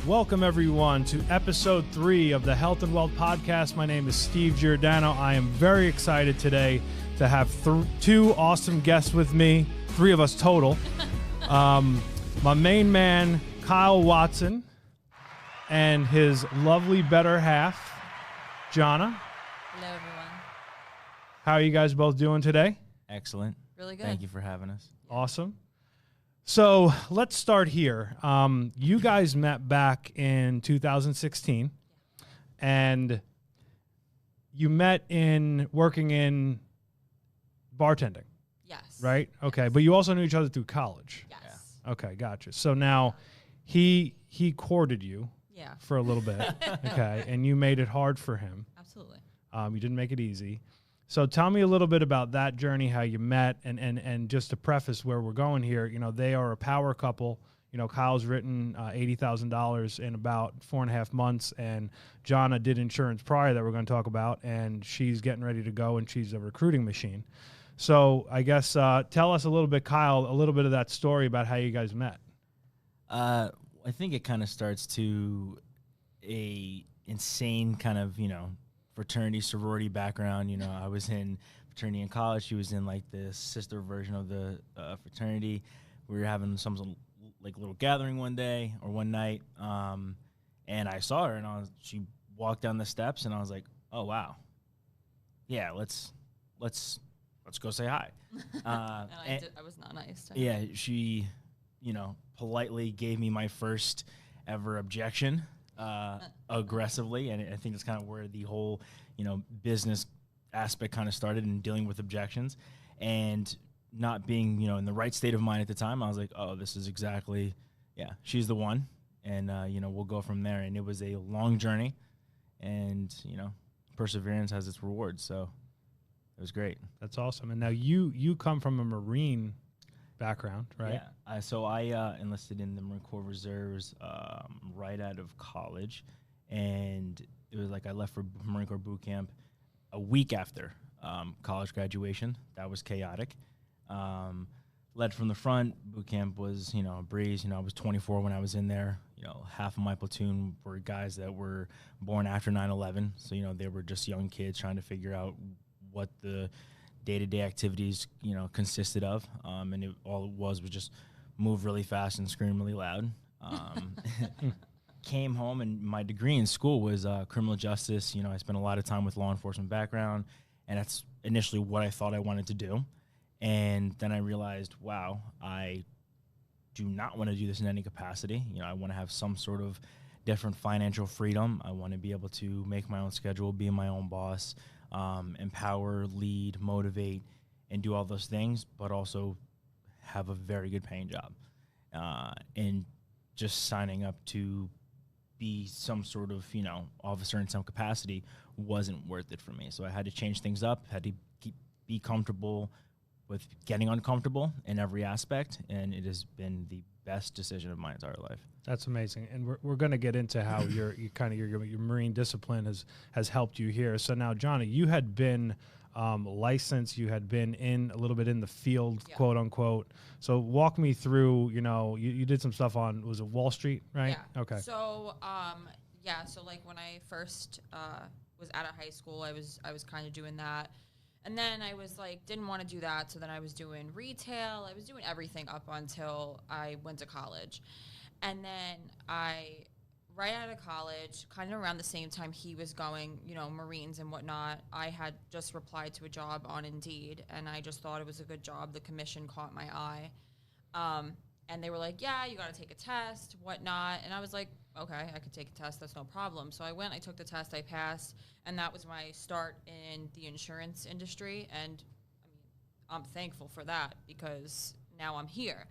Welcome, everyone, to episode 3 of the Health and Wealth Podcast. My name is Steve Giordano. I am very excited today to have 2 awesome guests with me, 3 of us total. My main man, Kyle Watson, and his lovely better half, Johna. Hello, everyone. How are you guys both doing today? Excellent. Really good. Thank you for having us. Awesome. So let's start here. You guys met back in 2016, and you met in working in bartending, Yes. right? Okay, but you also knew each other through college. Yes. Yeah. Okay, gotcha. So now he courted you Yeah. for a little bit, okay, and you made it hard for him. Absolutely. You didn't make it easy. So tell me a little bit about that journey, how you met, and just to preface where we're going here, you know, they are a power couple. You know, Kyle's written $80,000 in about 4.5 months, and Johna did insurance prior that we're going to talk about, and she's getting ready to go, and she's a recruiting machine. So I guess tell us a little bit, Kyle, a little bit of that story about how you guys met. I think it kind of starts to a insane kind of, fraternity, sorority background. I was in fraternity in college. She was in like the sister version of the fraternity. We were having some like little gathering one day or one night, and I saw her, and she walked down the steps, and I was like, oh wow, yeah, let's go say hi. I was not nice to her. Yeah, she, politely gave me my first ever objection. Aggressively, and I think that's kind of where the whole, business aspect kind of started in dealing with objections, and not being, in the right state of mind at the time. I was like, oh, this is exactly, she's the one, and we'll go from there. And it was a long journey, and perseverance has its rewards. So it was great. That's awesome. And now you come from a Marine background, right? Yeah. So I enlisted in the Marine Corps Reserves right out of college, and it was like I left for Marine Corps boot camp a week after college graduation. That was chaotic. Led from the front. Boot camp was a breeze. I was 24 when I was in there. Half of my platoon were guys that were born after 9/11, so they were just young kids trying to figure out what the day-to-day activities, consisted of, and all it was just move really fast and scream really loud. Came home, and my degree in school was criminal justice. I spent a lot of time with law enforcement background, and that's initially what I thought I wanted to do. And then I realized, wow, I do not want to do this in any capacity. I want to have some sort of different financial freedom. I want to be able to make my own schedule, be my own boss, empower, lead, motivate, and do all those things, but also have a very good paying job. And just signing up to be some sort of, officer in some capacity wasn't worth it for me. So I had to change things up, had to be comfortable with getting uncomfortable in every aspect, and it has been the best decision of my entire life. That's amazing, and we're going to get into how your Marine discipline has helped you here. So now, Johna, you had been licensed, you had been in a little bit in the field, Yeah. quote unquote. So walk me through. You did some stuff on, was it Wall Street, right? Yeah. Okay. So, so like when I first was out of high school, I was kind of doing that. And then I was like, didn't want to do that. So then I was doing retail. I was doing everything up until I went to college. And then right out of college, kind of around the same time he was going, Marines and whatnot, I had just replied to a job on Indeed, and I just thought it was a good job. The commission caught my eye. And they were like, yeah, you got to take a test, whatnot. And I was like, okay, I could take a test. That's no problem. So I went, I took the test, I passed, and that was my start in the insurance industry. And I'm thankful for that because now I'm here.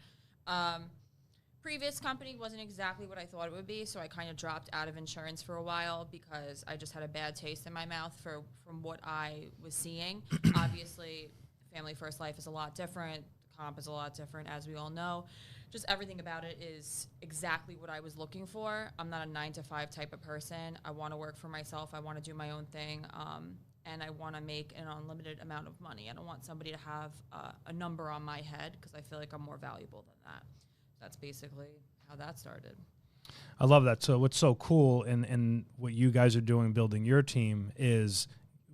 Previous company wasn't exactly what I thought it would be, so I kind of dropped out of insurance for a while because I just had a bad taste in my mouth from what I was seeing. Obviously, Family First Life is a lot different. Comp is a lot different, as we all know. Just everything about it is exactly what I was looking for. I'm not a 9-to-5 type of person. I want to work for myself. I want to do my own thing, and I want to make an unlimited amount of money. I don't want somebody to have a number on my head because I feel like I'm more valuable than that. That's basically how that started. I love that. So what's so cool in what you guys are doing, building your team, is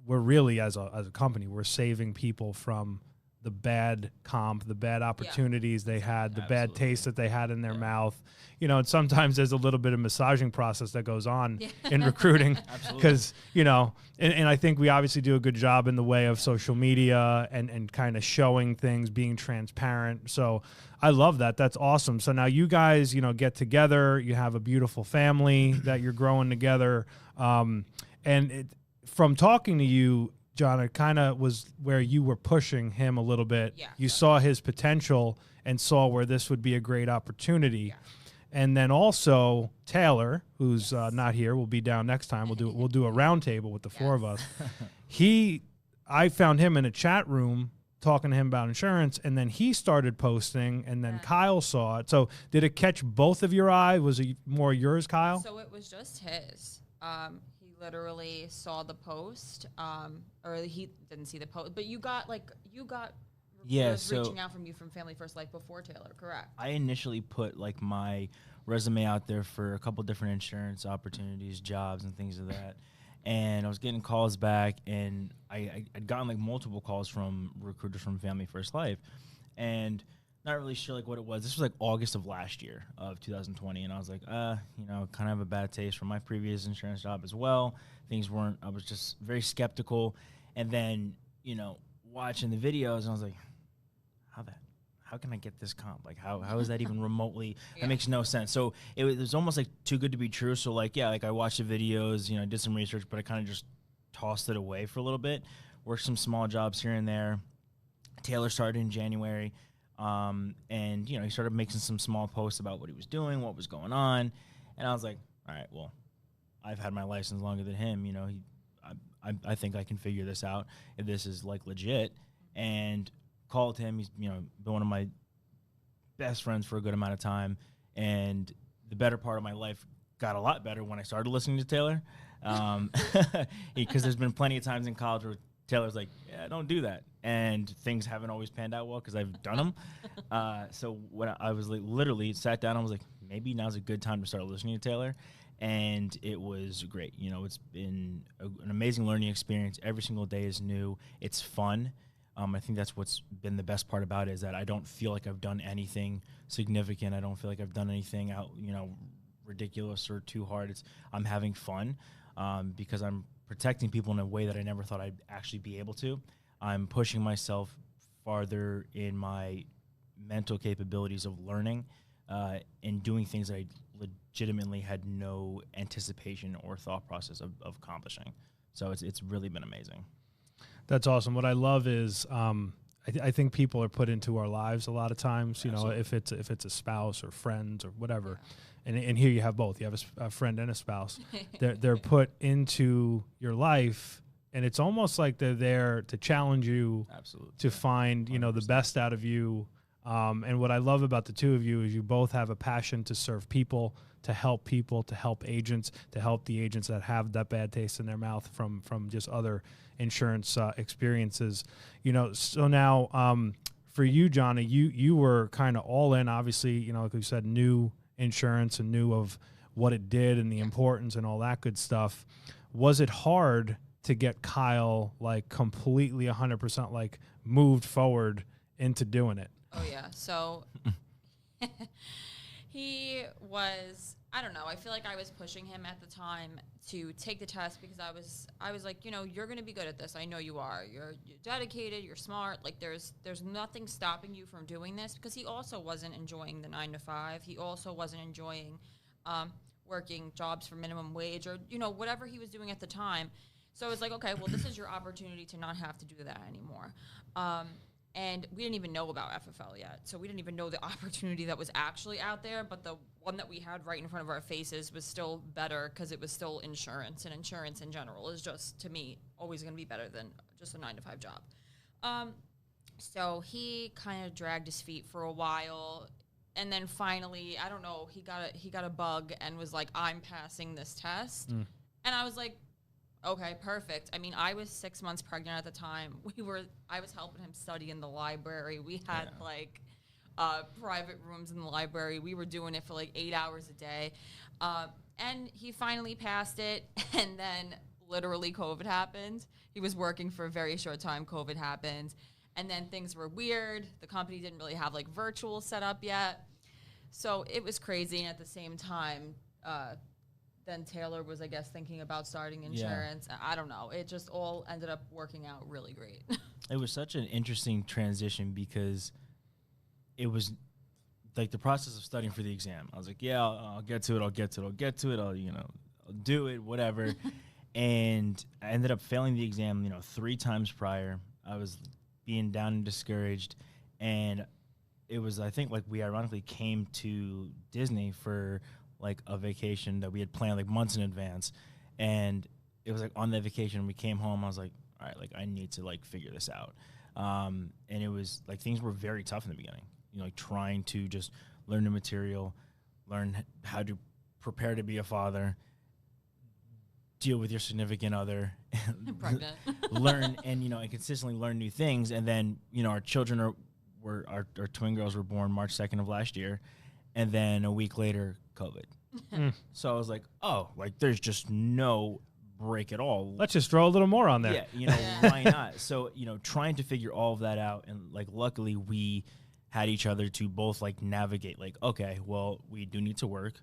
we're really, as a company, we're saving people from the bad comp, the bad opportunities they had, the bad taste that they had in their mouth. You know, and sometimes there's a little bit of massaging process that goes on in recruiting because, you know, and I think we obviously do a good job in the way of social media and kind of showing things, being transparent. So I love that. That's awesome. So now you guys, you know, get together, you have a beautiful family that you're growing together. From talking to you, John, it kind of was where you were pushing him a little bit. Yeah, you saw his potential and saw where this would be a great opportunity. Yeah. And then also Taylor, who's not here, will be down next time. We'll do a round table with the four of us. I found him in a chat room talking to him about insurance, and then he started posting, and then Kyle saw it. So did it catch both of your eye? Was it more yours, Kyle? So it was just his. He literally saw the post, or he didn't see the post, but you got reaching out from you from Family First Life before Taylor, correct? I initially put like my resume out there for a couple different insurance opportunities, jobs, and things of that. And I was getting calls back, and I'd gotten like multiple calls from recruiters from Family First Life, and not really sure like what it was. This was like August of last year of 2020, and I was like, you know, kind of a bad taste from my previous insurance job as well. Things weren't. I was just very skeptical, and then you know, watching the videos, and I was like, how can I get this comp? Like, how is that even remotely? That makes no sense. So it was almost like too good to be true. So like, yeah, like I watched the videos, you know, did some research, but I kind of just tossed it away for a little bit. Worked some small jobs here and there. Taylor started in January, and you know, he started making some small posts about what he was doing, what was going on, and I was like, all right, well, I've had my license longer than him. You know, I think I can figure this out if this is like legit, and called him. He's, you know, been one of my best friends for a good amount of time, and the better part of my life got a lot better when I started listening to Taylor, because there's been plenty of times in college where Taylor's like, yeah, don't do that, and things haven't always panned out well because I've done them. So when I was like, literally sat down, I was like, maybe now's a good time to start listening to Taylor, and it was great. You know, it's been an amazing learning experience. Every single day is new. It's fun. I think that's what's been the best part about it, is that I don't feel like I've done anything significant. I don't feel like I've done anything out, you know, ridiculous or too hard. I'm having fun, because I'm protecting people in a way that I never thought I'd actually be able to. I'm pushing myself farther in my mental capabilities of learning, and doing things that I legitimately had no anticipation or thought process of accomplishing. So it's really been amazing. That's awesome. What I love is I think people are put into our lives a lot of times. You know, if it's a spouse or friends or whatever, and here you have both. You have a friend and a spouse. They're put into your life, and it's almost like they're there to challenge you, to find 100%. The best out of you. And what I love about the two of you is you both have a passion to serve people, to help agents, to help the agents that have that bad taste in their mouth from just other insurance experiences. So now for you, Johna, you were kind of all in, obviously, like you said, knew insurance and knew of what it did and the importance and all that good stuff. Was it hard to get Kyle like completely 100% like moved forward into doing it? Oh yeah. So he was, I don't know, I feel like I was pushing him at the time to take the test because I was like, you're going to be good at this. I know you are. You're dedicated, you're smart. Like there's nothing stopping you from doing this, because he also wasn't enjoying the 9 to 5. He also wasn't enjoying working jobs for minimum wage or, whatever he was doing at the time. So I was like, okay, well, this is your opportunity to not have to do that anymore. And we didn't even know about FFL yet. So we didn't even know the opportunity that was actually out there. But the one that we had right in front of our faces was still better because it was still insurance. And insurance in general is just, to me, always going to be better than just a 9 to 5 job. So he kind of dragged his feet for a while. And then finally, I don't know, he got a bug and was like, I'm passing this test. And I was like, okay, perfect. I mean, I was 6 months pregnant at the time. I was helping him study in the library. We had private rooms in the library. We were doing it for like 8 hours a day. And he finally passed it, and then literally COVID happened. He was working for a very short time. COVID happened, and then things were weird. The company didn't really have like virtual set up yet. So it was crazy, and at the same time, then Taylor was, I guess, thinking about starting insurance. Yeah. I don't know. It just all ended up working out really great. It was such an interesting transition because it was like the process of studying for the exam. I was like, yeah, I'll get to it. I'll do it, whatever. And I ended up failing the exam, 3 times prior. I was being down and discouraged. And it was, I think, like we ironically came to Disney for like a vacation that we had planned like months in advance. And it was like on that vacation, we came home. I was like, all right, like I need to like figure this out. And it was like things were very tough in the beginning. Like trying to just learn the material, learn how to prepare to be a father, deal with your significant other, learn and consistently learn new things. And then our children our twin girls were born March 2nd of last year, and then a week later COVID. So I was like, oh, like there's just no break at all. Let's just throw a little more on there. Yeah, why not? So trying to figure all of that out, and like luckily we had each other to both like navigate, like, okay, well, we do need to work.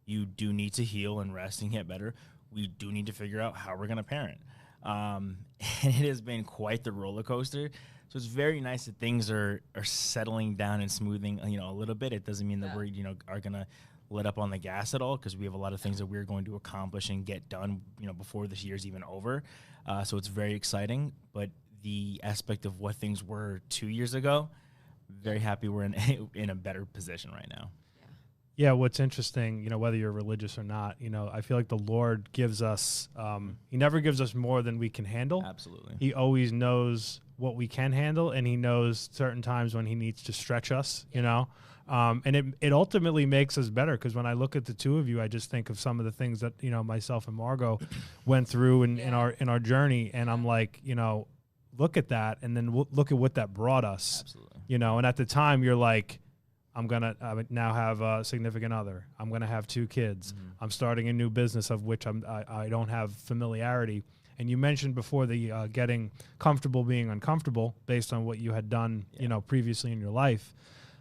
You do need to heal and rest and get better. We do need to figure out how we're going to parent. And it has been quite the roller coaster. So it's very nice that things are settling down and smoothing, a little bit. It doesn't mean that we're, are going to let up on the gas at all, because we have a lot of things that we're going to accomplish and get done, before this year's even over. So it's very exciting. But the aspect of what things were 2 years ago, very happy we're in a better position right now. Yeah, what's interesting, whether you're religious or not, I feel like the Lord gives us, he never gives us more than we can handle. Absolutely. He always knows what we can handle, and he knows certain times when he needs to stretch us, and it ultimately makes us better, because when I look at the two of you, I just think of some of the things that, myself and Margot went through in our journey, and I'm like, look at that, and then look at what that brought us. Absolutely. And at the time you're like, I now have a significant other. I'm going to have 2 kids. Mm-hmm. I'm starting a new business of which I don't have familiarity. And you mentioned before the getting comfortable being uncomfortable based on what you had done, previously in your life.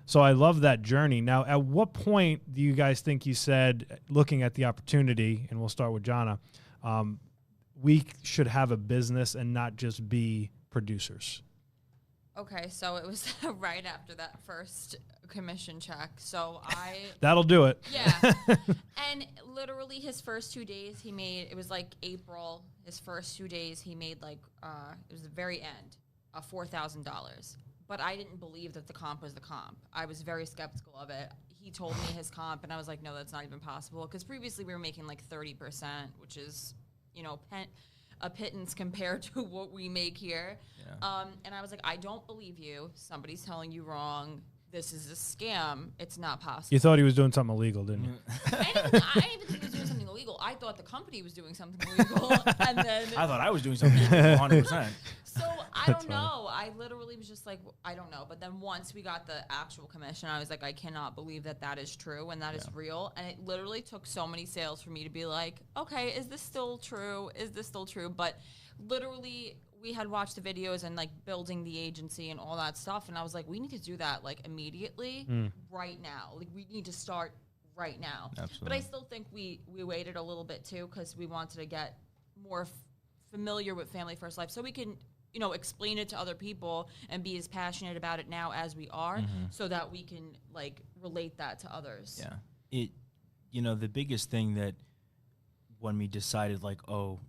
So I love that journey. Now, at what point do you guys think you said, looking at the opportunity, and we'll start with Johna, we should have a business and not just be producers? Okay, so it was right after that first commission check. So That'll do it. Yeah. And literally his first 2 days he made, it was like April, his first 2 days he made like, it was the very end, $4,000. But I didn't believe that the comp was the comp. I was very skeptical of it. He told me his comp, and I was like, no, that's not even possible. Because previously we were making like 30%, which is, a pittance compared to what we make here. Yeah. And I was like, I don't believe you. Somebody's telling you wrong. This is a scam. It's not possible. You thought he was doing something illegal, didn't you? I didn't even think he was doing something illegal. I thought the company was doing something illegal. And then I thought I was doing something illegal 100%. So I don't know. I literally was just like, I don't know. But then once we got the actual commission, I was like, I cannot believe that that is true and that is real. And it literally took so many sales for me to be like, okay, is this still true? Is this still true? But literally, we had watched the videos and like building the agency and all that stuff. And I was like, we need to do that like immediately, right now. Like we need to start right now. Absolutely. But I still think we waited a little bit too, because we wanted to get more familiar with Family First Life so we can, explain it to other people and be as passionate about it now as we are, so that we can like relate that to others. Yeah. The biggest thing that when we decided like, oh,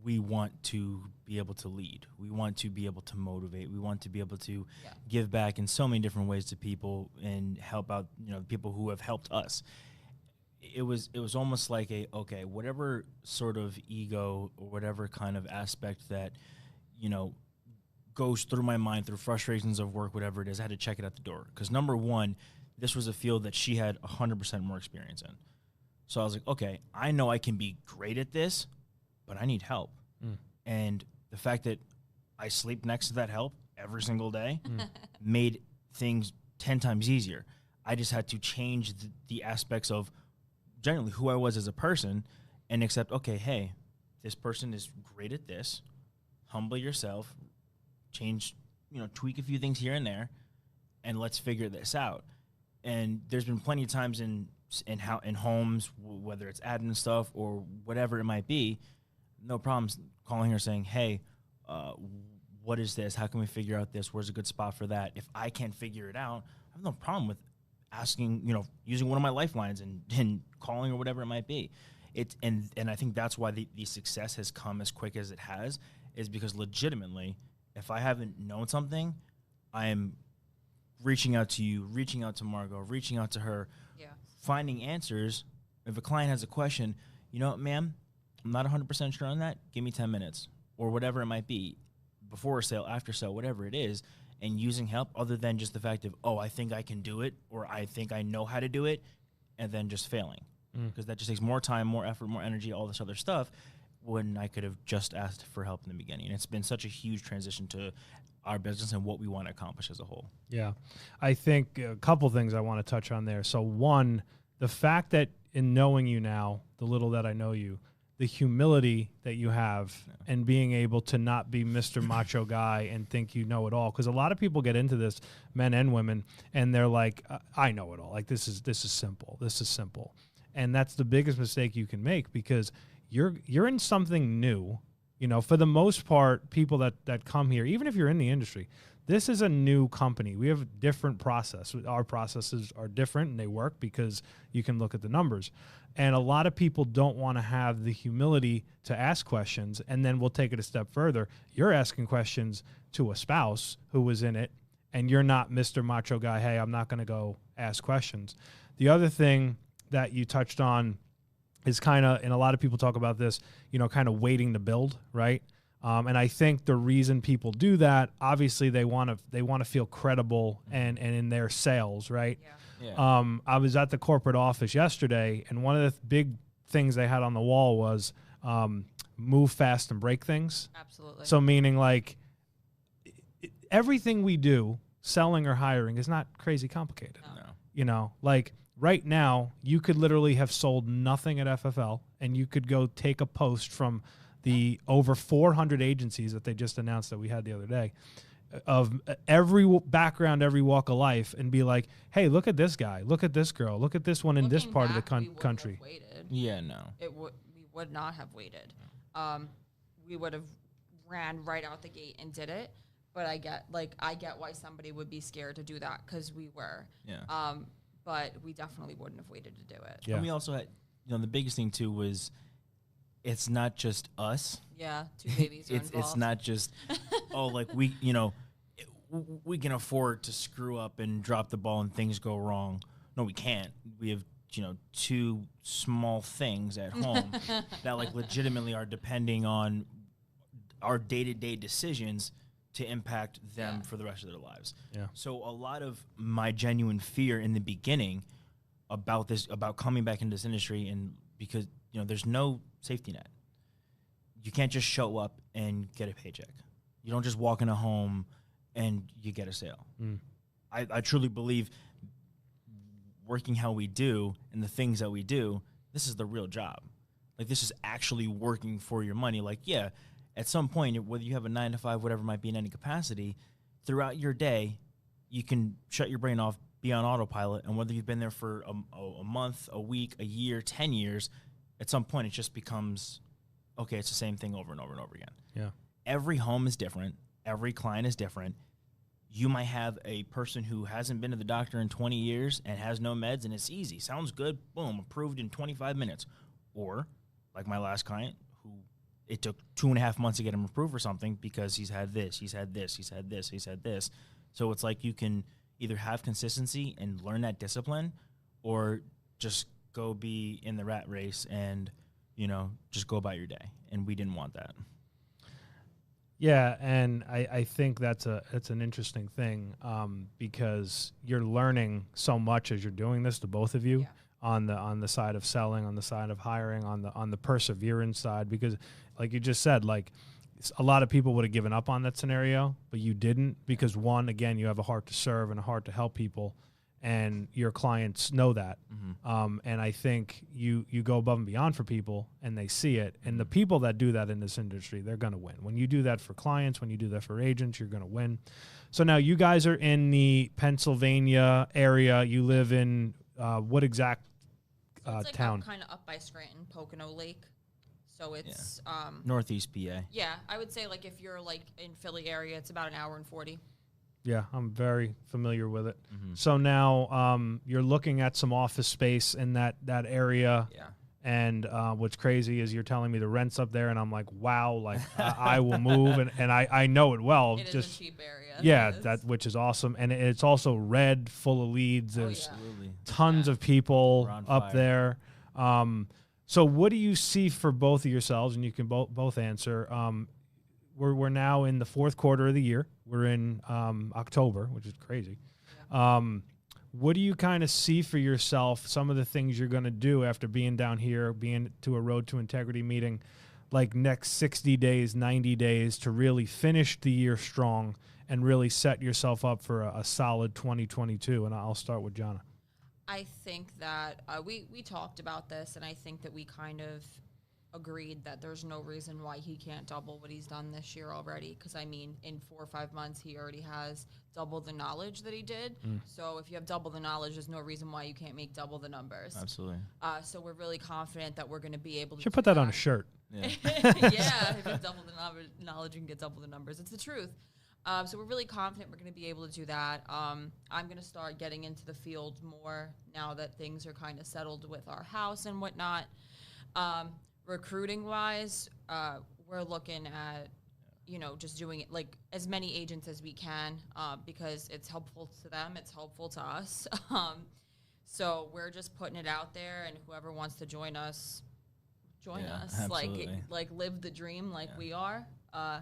we want to be able to lead. We want to be able to motivate. We want to be able to give back in so many different ways to people and help out, people who have helped us. It was almost like whatever sort of ego or whatever kind of aspect that, goes through my mind through frustrations of work, whatever it is, I had to check it at the door. Because number one, this was a field that she had 100% more experience in. So I was like, okay, I know I can be great at this, but I need help. And the fact that I sleep next to that help every single day made things 10 times easier. I just had to change the aspects of generally who I was as a person and accept, okay, hey, this person is great at this. Humble yourself, change, tweak a few things here and there, and let's figure this out. And there's been plenty of times in homes, whether it's admin stuff or whatever it might be, no problems calling her saying, hey, what is this? How can we figure out this? Where's a good spot for that? If I can't figure it out, I have no problem with asking, using one of my lifelines and calling or whatever it might be. And I think that's why the success has come as quick as it has, is because legitimately, if I haven't known something, I am reaching out to you, reaching out to Margot, reaching out to her, finding answers. If a client has a question, ma'am, I'm not 100% sure on that. Give me 10 minutes or whatever it might be, before a sale, after sale, whatever it is, and using help other than just the fact of, oh, I think I can do it, or I think I know how to do it, and then just failing. Because that just takes more time, more effort, more energy, all this other stuff, when I could have just asked for help in the beginning. And it's been such a huge transition to our business and what we want to accomplish as a whole. Yeah. I think a couple things I want to touch on there. So one, the fact that in knowing you now, the little that I know you, the humility that you have and being able to not be Mr. Macho Guy and think you know it all. Because a lot of people get into this, men and women, and they're like, I know it all. Like, this is simple. This is simple. And that's the biggest mistake you can make, because you're in something new. For the most part, people that come here, even if you're in the industry, this is a new company. We have a different process. Our processes are different, and they work because you can look at the numbers. And a lot of people don't want to have the humility to ask questions. And then we'll take it a step further. You're asking questions to a spouse who was in it, and you're not Mr. Macho Guy. Hey, I'm not going to go ask questions. The other thing that you touched on is kind of, and a lot of people talk about this, kind of waiting to build, right? And I think the reason people do that, obviously they want to feel credible and in their sales, right? Yeah. I was at the corporate office yesterday, and one of the big things they had on the wall was move fast and break things. Absolutely. So meaning, like, everything we do, selling or hiring, is not crazy complicated. No. Like right now, you could literally have sold nothing at FFL, and you could go take a post from the over 400 agencies that they just announced that we had the other day, of every background, every walk of life, and be like, hey, look at this guy, look at this girl, look at this one in this part of the country. Yeah, no. We would not have waited. We would have ran right out the gate and did it. But I get why somebody would be scared to do that, because we were. Yeah. But we definitely wouldn't have waited to do it. Yeah. And we also had, the biggest thing too was, it's not just us. Yeah, two babies are involved. It's not just, we can afford to screw up and drop the ball and things go wrong. No, we can't. We have, two small things at home that legitimately are depending on our day-to-day decisions to impact them for the rest of their lives. Yeah. So a lot of my genuine fear in the beginning about coming back into this industry, and because, there's no safety net. You can't just show up and get a paycheck. You don't just walk in a home and you get a sale. I truly believe working how we do and the things that we do, this is the real job. This is actually working for your money. At some point, whether you have a 9 to 5, whatever it might be in any capacity, throughout your day, you can shut your brain off, be on autopilot, and whether you've been there for a month, a week, a year, 10 years, at some point it just becomes, okay, it's the same thing over and over and over again. Yeah. Every home is different. Every client is different. You might have a person who hasn't been to the doctor in 20 years and has no meds, and it's easy. Sounds good. Boom, approved in 25 minutes. Or, like my last client, who it took 2.5 months to get him approved for something because he's had this, he's had this, he's had this, he's had this. So it's you can either have consistency and learn that discipline, or just go be in the rat race and, just go about your day. And we didn't want that. Yeah, and I think that's an interesting thing, because you're learning so much as you're doing this, to both of you, on the side of selling, on the side of hiring, on the perseverance side, because like you just said, a lot of people would have given up on that scenario, but you didn't because one, again, you have a heart to serve and a heart to help people, and your clients know that. And I think you go above and beyond for people, and they see it. And the people that do that in this industry, they're going to win. When you do that for clients, when you do that for agents, you're going to win. So now you guys are in the Pennsylvania area. You live in what exact So it's like town? kind of up by Scranton, Pocono Lake. So it's Northeast PA. yeah, I would say like if you're like in Philly area, it's about an hour and 40. Yeah, I'm very familiar with it. So now you're looking at some office space in that area. Yeah. And what's crazy is you're telling me the rent's up there, and I'm like, wow, like I will move, and I know it well. It just is a cheap area. yeah, It that is. which is awesome, and it's also red, full of leads. Oh, There's yeah. Absolutely. tons of people We're on up fire. there. So what do you see for both of yourselves? And you can both answer. We're now in the fourth quarter of the year. We're in October, which is crazy. What do you kind of see for yourself, some of the things you're going to do after being down here, being to a Road to Integrity meeting, like next 60 days, 90 days to really finish the year strong and really set yourself up for a solid 2022? And I'll start with Johna. I think that we talked about this, and I think that we kind of agreed that there's no reason why he can't double what he's done this year already. Because, I mean, in 4 or 5 months, he already has double the knowledge that he did. So if you have double the knowledge, there's no reason why you can't make double the numbers. Absolutely. So we're really confident that we're going to be able to Should do put that on a shirt. Yeah. yeah, if you double the knowledge, you can get double the numbers. It's the truth. So we're really confident we're going to be able to do that. I'm going to start getting into the field more now that things are kind of settled with our house and whatnot. Recruiting-wise, we're looking at, just doing it like as many agents as we can because it's helpful to them. It's helpful to us. So we're just putting it out there, and whoever wants to join us, join us. Absolutely. Like live the dream like we are.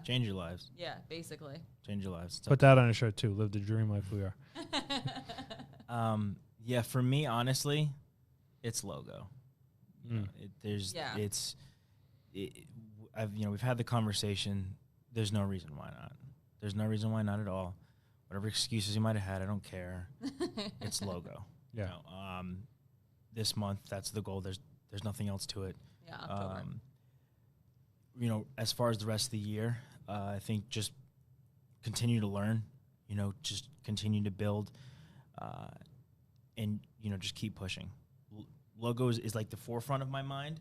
Change your lives. Yeah, basically. Change your lives. Put that on a shirt too. Live the dream like we are. Yeah, for me, honestly, it's logo. We've had the conversation. There's no reason why not. There's no reason why not at all. Whatever excuses you might have had, I don't care. It's logo. Yeah. This month, that's the goal. There's nothing else to it. Yeah, October. As far as the rest of the year, I think just continue to learn, just continue to build, and, just keep pushing. Logos is like the forefront of my mind.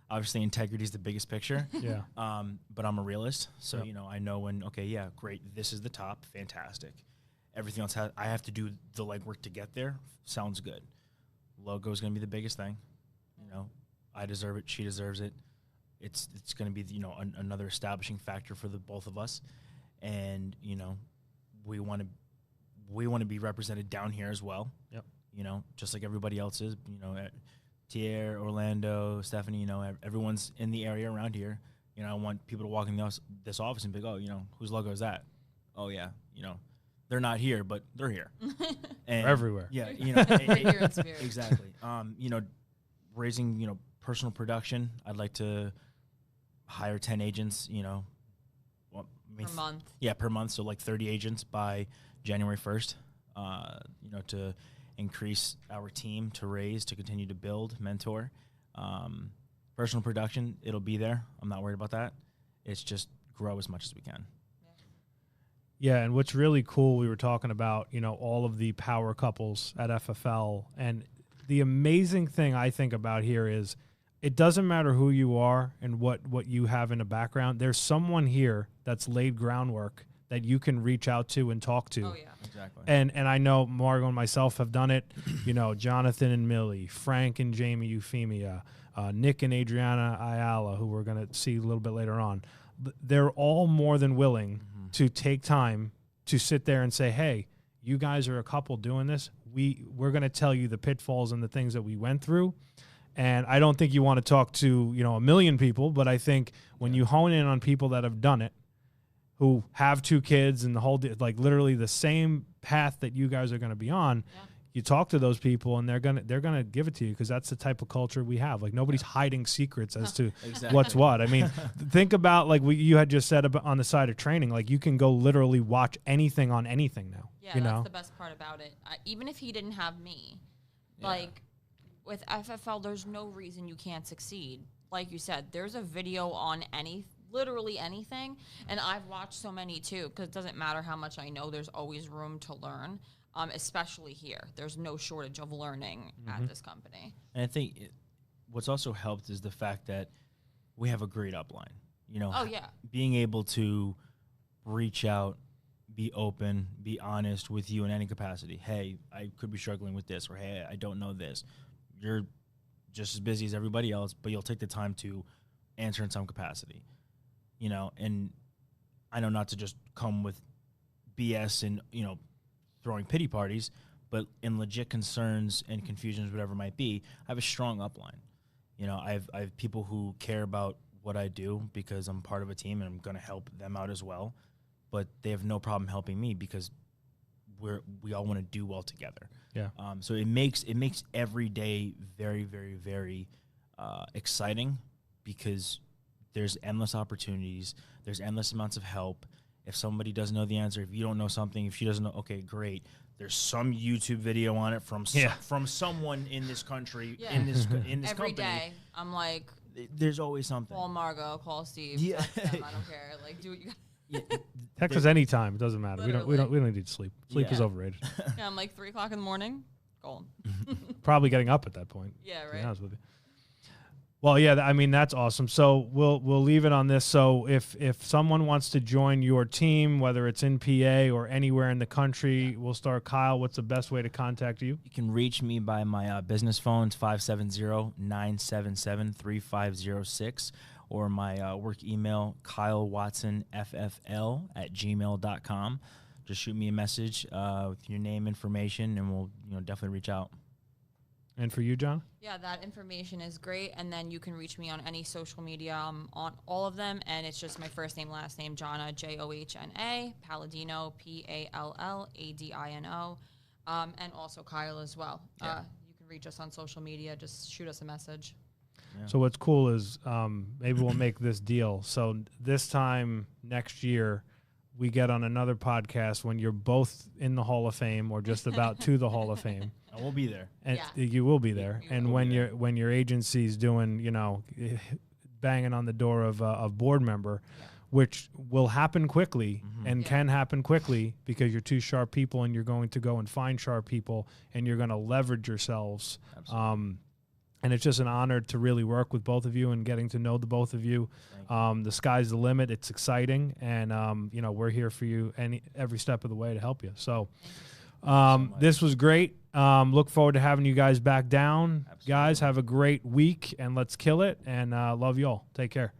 Obviously, integrity is the biggest picture. Yeah. But I'm a realist. So, Yep. I know when, okay, yeah, great. This is the top. Fantastic. Everything else, I have to do the legwork to get there. Sounds good. Logo is going to be the biggest thing. I deserve it. She deserves it. It's going to be, another establishing factor for the both of us. And, we want to be represented down here as well. Yep. Just like everybody else is, Tier, Orlando, Stephanie, everyone's in the area around here. I want people to walk in this office and be like, oh, whose logo is that? Oh, yeah, they're not here, but they're here. And They're everywhere. Yeah, They're here in spirit. exactly. Raising, personal production. I'd like to hire 10 agents, Per month. Yeah, per month. So like 30 agents by January 1st, to increase our team, to continue to build, mentor. Personal production, it'll be there. I'm not worried about that. It's just grow as much as we can. Yeah, and what's really cool, we were talking about, all of the power couples at FFL, and the amazing thing I think about here is it doesn't matter who you are and what you have in a background. There's someone here that's laid groundwork that you can reach out to and talk to. Oh, yeah. Exactly. And I know Margo and myself have done it. Jonathan and Millie, Frank and Jamie Euphemia, Nick and Adriana Ayala, who we're going to see a little bit later on. They're all more than willing to take time to sit there and say, hey, you guys are a couple doing this. We're going to tell you the pitfalls and the things that we went through. And I don't think you want to talk to, a million people, but I think when you hone in on people that have done it, who have 2 kids and the whole, like literally the same path that you guys are going to be on, you talk to those people and they're gonna give it to you because that's the type of culture we have. Like nobody's hiding secrets as to what's what. I mean, think about like you had just said about on the side of training. Like you can go literally watch anything on anything now. Yeah, you that's know? the best part about it. Even if he didn't have me, like with FFL, there's no reason you can't succeed. Like you said, there's a video on literally anything, and I've watched so many too, because it doesn't matter how much I know, there's always room to learn, especially here. There's no shortage of learning at this company. And I think what's also helped is the fact that we have a great upline. You know, being able to reach out, be open, be honest with you in any capacity. Hey, I could be struggling with this, or hey, I don't know this. You're just as busy as everybody else, but you'll take the time to answer in some capacity. You know, and I know not to just come with BS and, you know, throwing pity parties, but in legit concerns and confusions, whatever it might be, I have a strong upline. You know, I have people who care about what I do because I'm part of a team and I'm going to help them out as well. But they have no problem helping me because we all want to do well together. Yeah. So it makes every day very, very, very exciting because there's endless opportunities. There's endless amounts of help. If somebody doesn't know the answer, if you don't know something, if she doesn't know, okay, great. There's some YouTube video on it from someone in this country, in this Every company. day, I'm like, there's always something. call Margot, call Steve. Yeah. Text them, I don't care. Like, do what you got. Text us anytime. It doesn't matter. We don't need to sleep. Sleep is overrated. Yeah, I'm like 3 o'clock in the morning. Call him. Probably getting up at that point. Yeah, right. To be honest with you. Well, yeah, I mean that's awesome. So we'll leave it on this. So if someone wants to join your team, whether it's in PA or anywhere in the country, we'll start. Kyle, what's the best way to contact you? You can reach me by my business phone. It's 570-977-3506, or my work email, kylewatsonffl@gmail.com. Just shoot me a message with your name, information, and we'll definitely reach out. And for you, John? Yeah, that information is great. And then you can reach me on any social media. I'm on all of them. And it's just my first name, last name, Johna, Johna, Palladino, Palladino. And also Kyle as well. Yeah. You can reach us on social media. Just shoot us a message. Yeah. So what's cool is maybe we'll make this deal. So this time next year, we get on another podcast when you're both in the Hall of Fame or just about to the Hall of Fame. And we'll be there. And you will be there. And when your agency's doing, banging on the door of a board member, which will happen quickly and can happen quickly because you're two sharp people and you're going to go and find sharp people and you're going to leverage yourselves. Absolutely. And it's just an honor to really work with both of you and getting to know the both of you. The sky's the limit. It's exciting. And, we're here for you every step of the way to help you. So this was great. Look forward to having you guys back down. Absolutely. Guys, have a great week and let's kill it. And love you all. Take care.